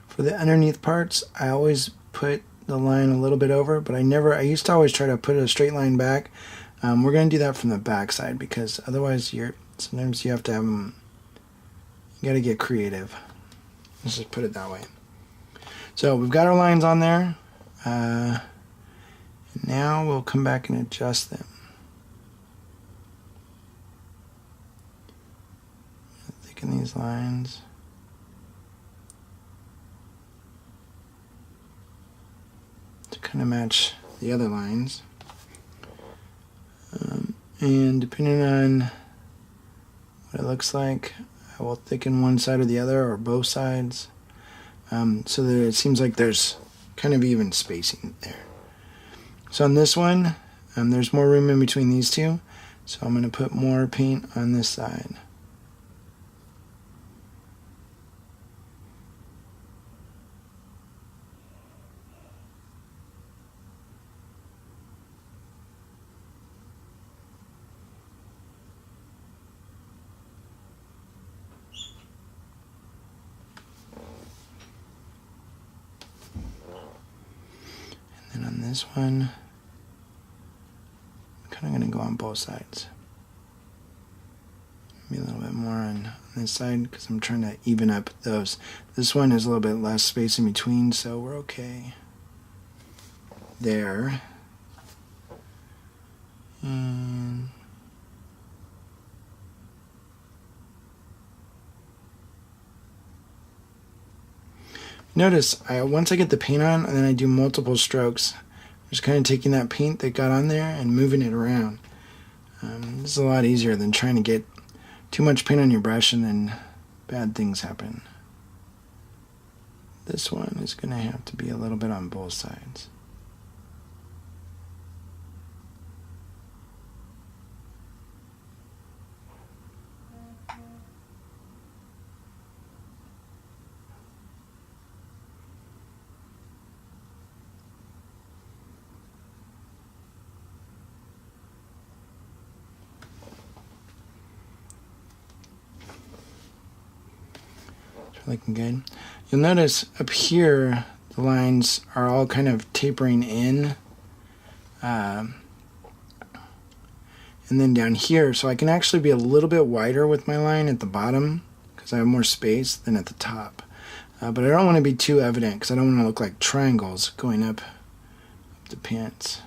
S1: For the underneath parts, I always put the line a little bit over, but I used to always try to put a straight line back. We're going to do that from the back side, because otherwise sometimes you have to have them, you got to get creative. Let's just put it that way. So we've got our lines on there. Now we'll come back and adjust them. Thicken these lines. To kind of match the other lines. And depending on what it looks like, I will thicken one side or the other, or both sides, so that it seems like there's kind of even spacing there. So on this one, there's more room in between these two, so I'm going to put more paint on this side. And on this one, I'm kind of going to go on both sides. Maybe a little bit more on this side because I'm trying to even up those. This one is a little bit less space in between, so we're okay there. And notice, once I get the paint on, and then I do multiple strokes, I'm just kind of taking that paint that got on there and moving it around. This is a lot easier than trying to get too much paint on your brush and then bad things happen. This one is going to have to be a little bit on both sides. Looking good. You'll notice up here the lines are all kind of tapering in, and then down here, so I can actually be a little bit wider with my line at the bottom because I have more space than at the top, but I don't want to be too evident because I don't want to look like triangles going up the pants.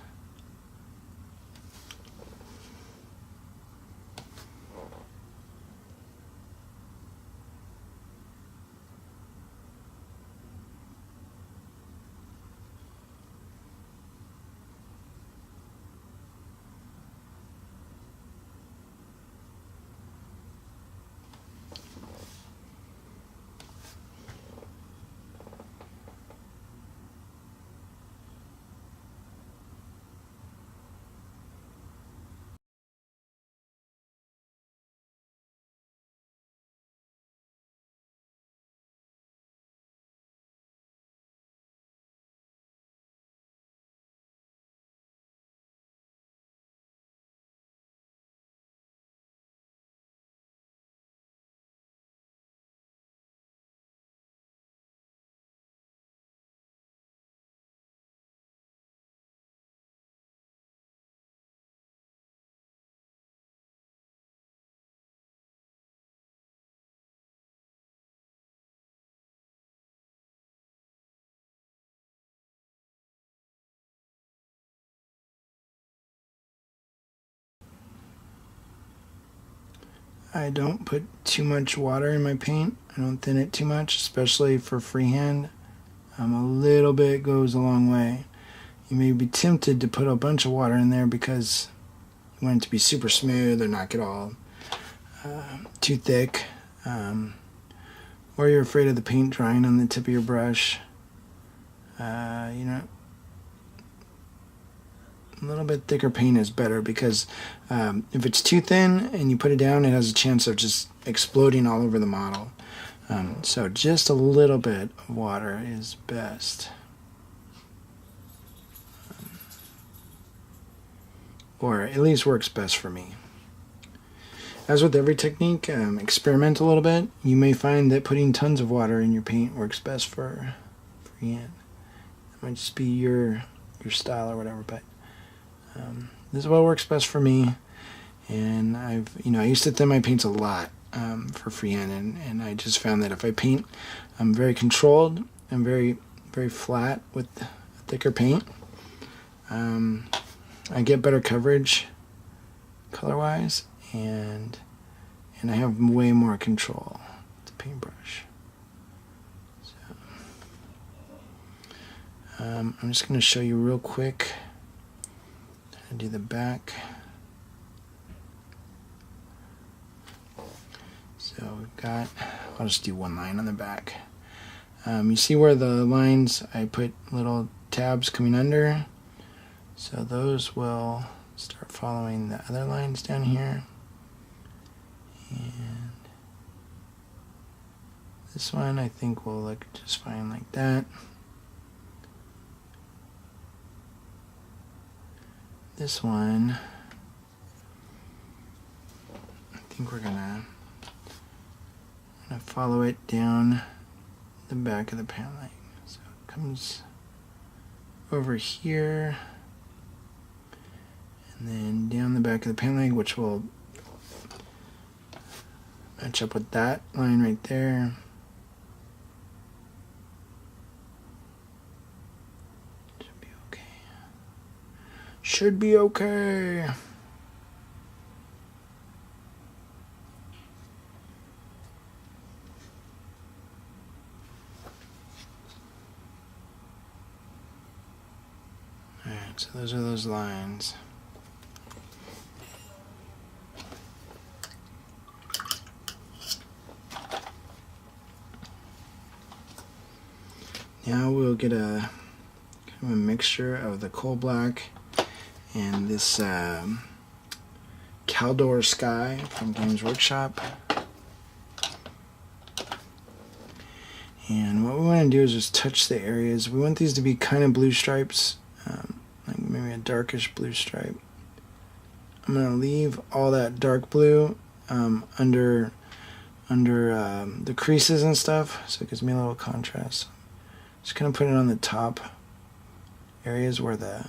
S1: I don't put too much water in my paint. I don't thin it too much, especially for freehand. A little bit goes a long way. You may be tempted to put a bunch of water in there because you want it to be super smooth or not get all too thick. Or you're afraid of the paint drying on the tip of your brush. You know, a little bit thicker paint is better because if it's too thin and you put it down, it has a chance of just exploding all over the model. So just a little bit of water is best. Or at least works best for me. As with every technique, experiment a little bit. You may find that putting tons of water in your paint works best for freehand. It might just be your style or whatever, but this is what works best for me. And I used to thin my paints a lot for freehand, and I just found that if I paint, I'm very controlled and very, very flat with thicker paint. I get better coverage color-wise, and I have way more control with the paintbrush. So, I'm just going to show you real quick do the back. So we've got, I'll just do one line on the back. You see where the lines, I put little tabs coming under, so those will start following the other lines down here. And this one I think will look just fine like that. This one, I think we're gonna follow it down the back of the paneling. So it comes over here and then down the back of the paneling, which will match up with that line right there. Should be okay. Should be okay. Alright, so those are those lines. Now we'll get a kind of a mixture of the coal black and this Caldor Sky from Games Workshop. And what we want to do is just touch the areas. We want these to be kind of blue stripes, like maybe a darkish blue stripe. I'm going to leave all that dark blue under the creases and stuff, so it gives me a little contrast. Just kind of put it on the top areas where the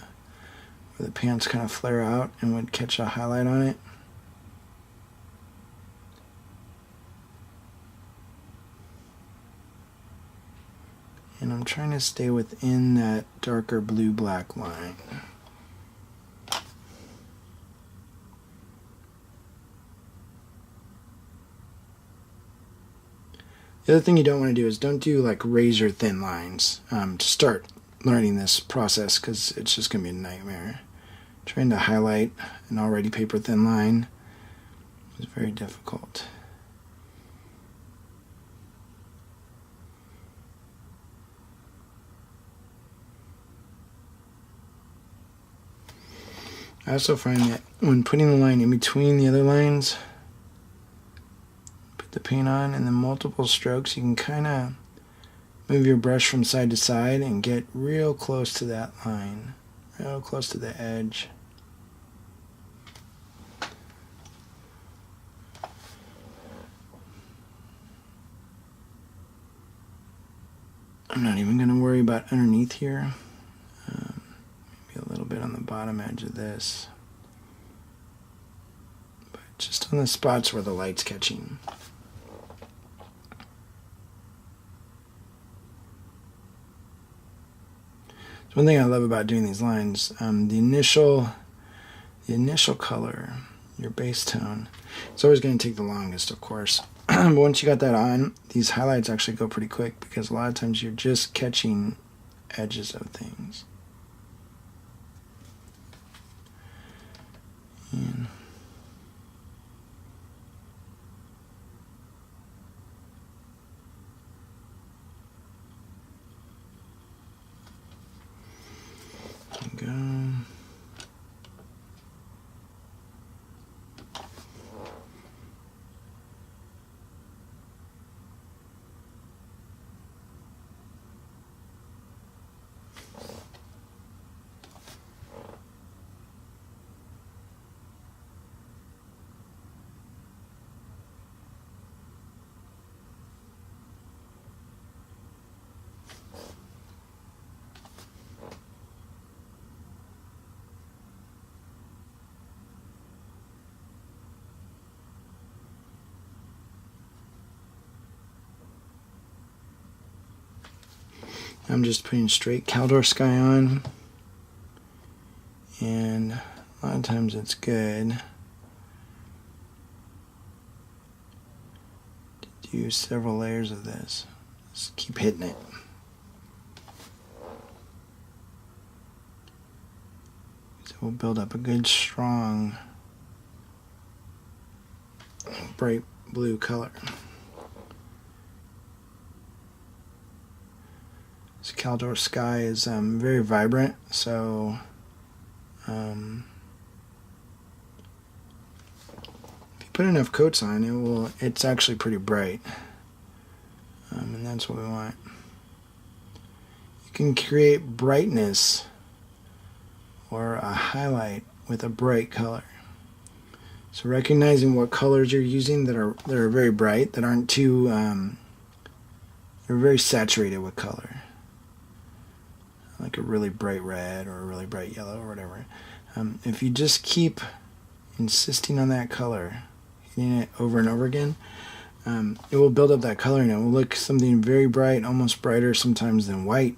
S1: pants kind of flare out and would catch a highlight on it. And I'm trying to stay within that darker blue-black line. The other thing you don't want to do is don't do like razor thin lines to start learning this process, because it's just going to be a nightmare. Trying to highlight an already paper thin line is very difficult. I also find that when putting the line in between the other lines, put the paint on and then multiple strokes, you can kind of move your brush from side to side and get real close to that line, real close to the edge. I'm not even going to worry about underneath here. Maybe a little bit on the bottom edge of this. But just on the spots where the light's catching. So one thing I love about doing these lines, the initial color, your base tone, it's always going to take the longest, of course. But once you got that on, these highlights actually go pretty quick, because a lot of times you're just catching edges of things. And there we go. I'm just putting straight Caldor Sky on, and a lot of times it's good to do several layers of this. Just keep hitting it. So we'll build up a good, strong, bright blue color. This Caldor sky is very vibrant, so if you put enough coats on, it's actually pretty bright, and that's what we want. You can create brightness or a highlight with a bright color. So recognizing what colors you're using that are very bright, that aren't too they're very saturated with color, like a really bright red or a really bright yellow or whatever. If you just keep insisting on that color, hitting it over and over again, it will build up that color, and it will look something very bright, almost brighter sometimes than white.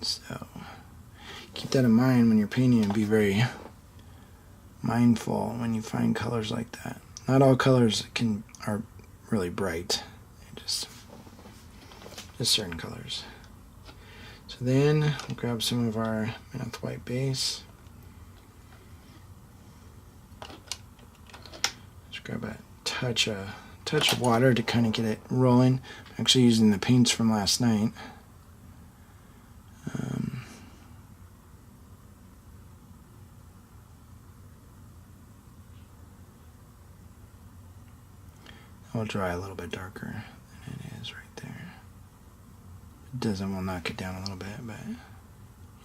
S1: So keep that in mind when you're painting, and be very mindful when you find colors like that. Not all colors are really bright. They're just certain colors. So then we'll grab some of our Minoth white base. Just grab a touch of water to kind of get it rolling. I'm actually using the paints from last night. I'll dry a little bit darker than it is right there. We'll knock it down a little bit, but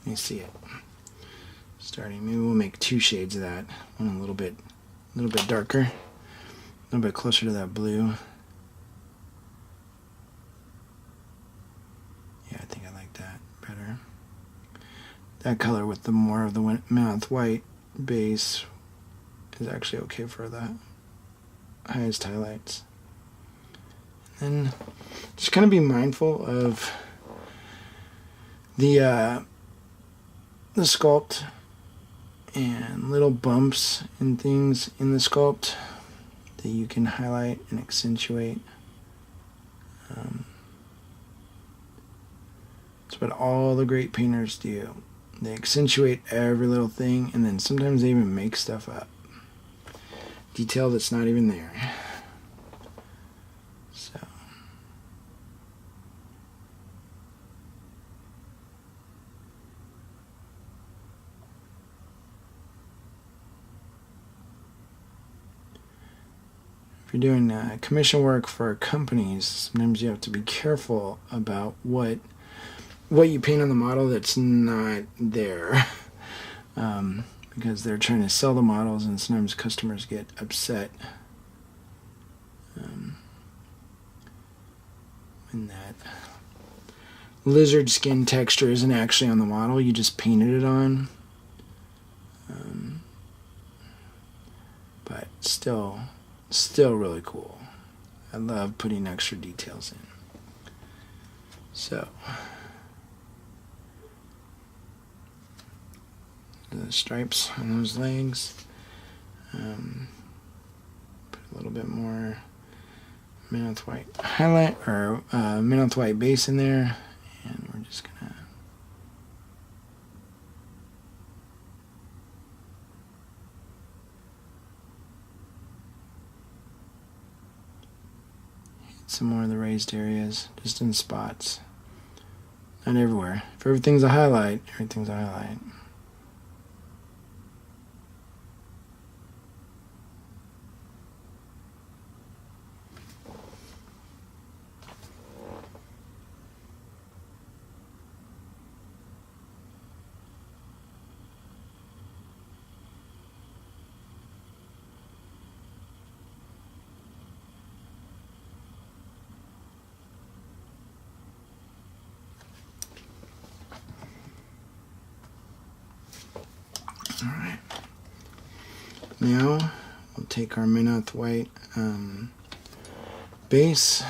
S1: you see it starting. Maybe we'll make two shades of that. One a little bit darker, a little bit closer to that blue. Yeah, I think I like that better. That color with the more of the Minoth white base is actually okay for the highest highlights. And just kind of be mindful of the sculpt and little bumps and things in the sculpt that you can highlight and accentuate. That's what all the great painters do. They accentuate every little thing, and then sometimes they even make stuff up. Detail that's not even there. So if you're doing commission work for companies, sometimes you have to be careful about what you paint on the model that's not there, because they're trying to sell the models, and sometimes customers get upset when that lizard skin texture isn't actually on the model, you just painted it on. But still really cool. I love putting extra details in. So the stripes on those legs. Put a little bit more Minoth white highlight, or Minoth white base in there, and we're just gonna hit some more of the raised areas, just in spots, not everywhere. If everything's a highlight, everything's a highlight. Alright, now we'll take our Minoth white base,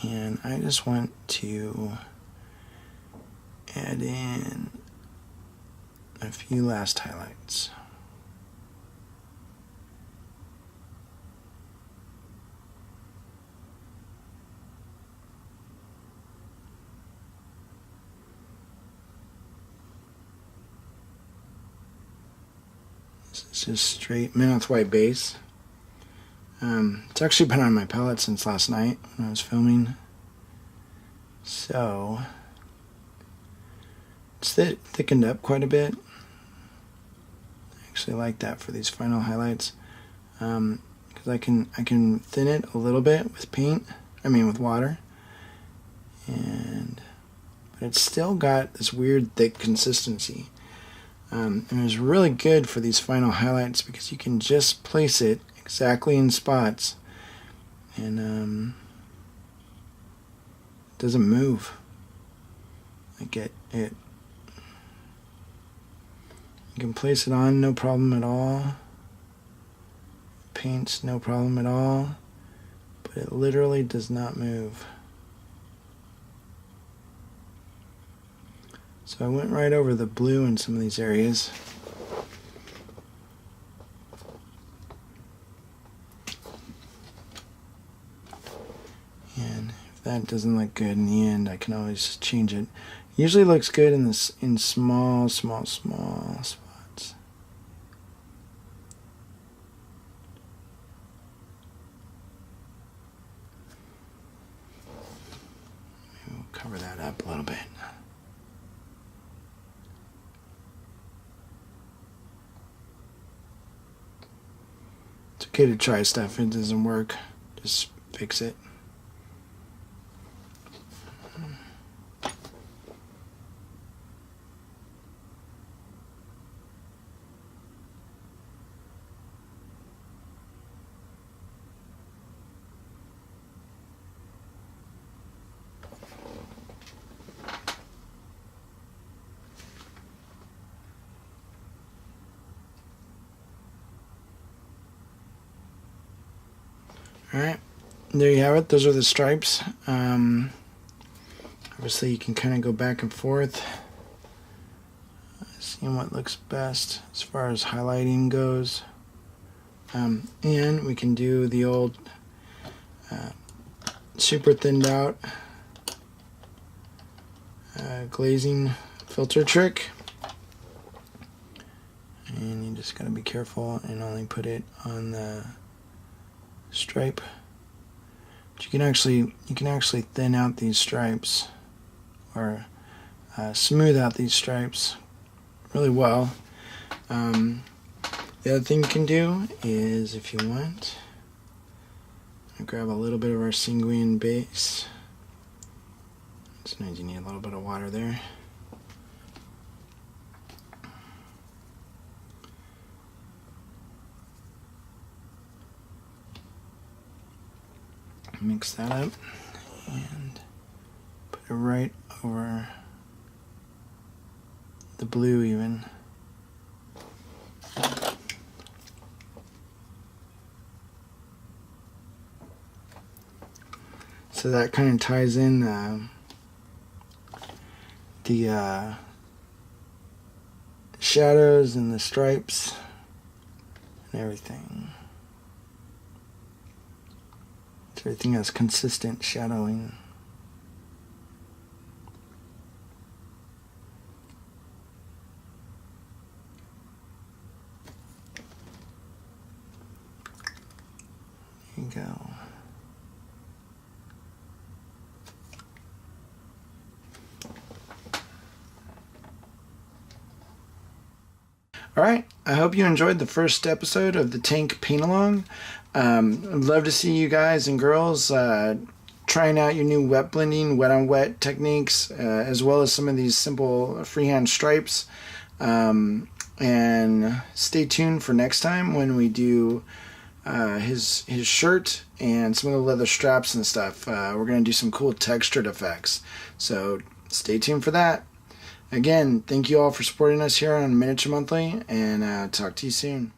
S1: and I just want to add in a few last highlights. It's just straight Minoth white base. It's actually been on my palette since last night when I was filming. So it's thickened up quite a bit. I actually like that for these final highlights, because I can thin it a little bit with paint. With water, but it's still got this weird thick consistency. And it's really good for these final highlights because you can just place it exactly in spots, and it doesn't move. Like it you can place it on, no problem at all. Paints, no problem at all. But it literally does not move. So I went right over the blue in some of these areas. And if that doesn't look good in the end, I can always change it. Usually looks good in small spots. Maybe we'll cover that up a little bit. It's okay to try stuff. If it doesn't work, just fix it. Alright, there you have it. Those are the stripes. Obviously you can kind of go back and forth, seeing what looks best as far as highlighting goes. And we can do the old super thinned out glazing filter trick. And you just gotta be careful and only put it on the stripe. But you can actually thin out these stripes, or smooth out these stripes really well. The other thing you can do is, if you want, grab a little bit of our sanguine base. Sometimes you need a little bit of water there. Mix that up and put it right over the blue even. So that kind of ties in the shadows and the stripes and everything. Everything has consistent shadowing. There you go. Alright, I hope you enjoyed the first episode of the Tank Paint Along. I'd love to see you guys and girls trying out your new wet blending, wet on wet techniques, as well as some of these simple freehand stripes. And stay tuned for next time when we do his shirt and some of the leather straps and stuff. We're going to do some cool textured effects. So stay tuned for that. Again, thank you all for supporting us here on Miniature Monthly, and talk to you soon.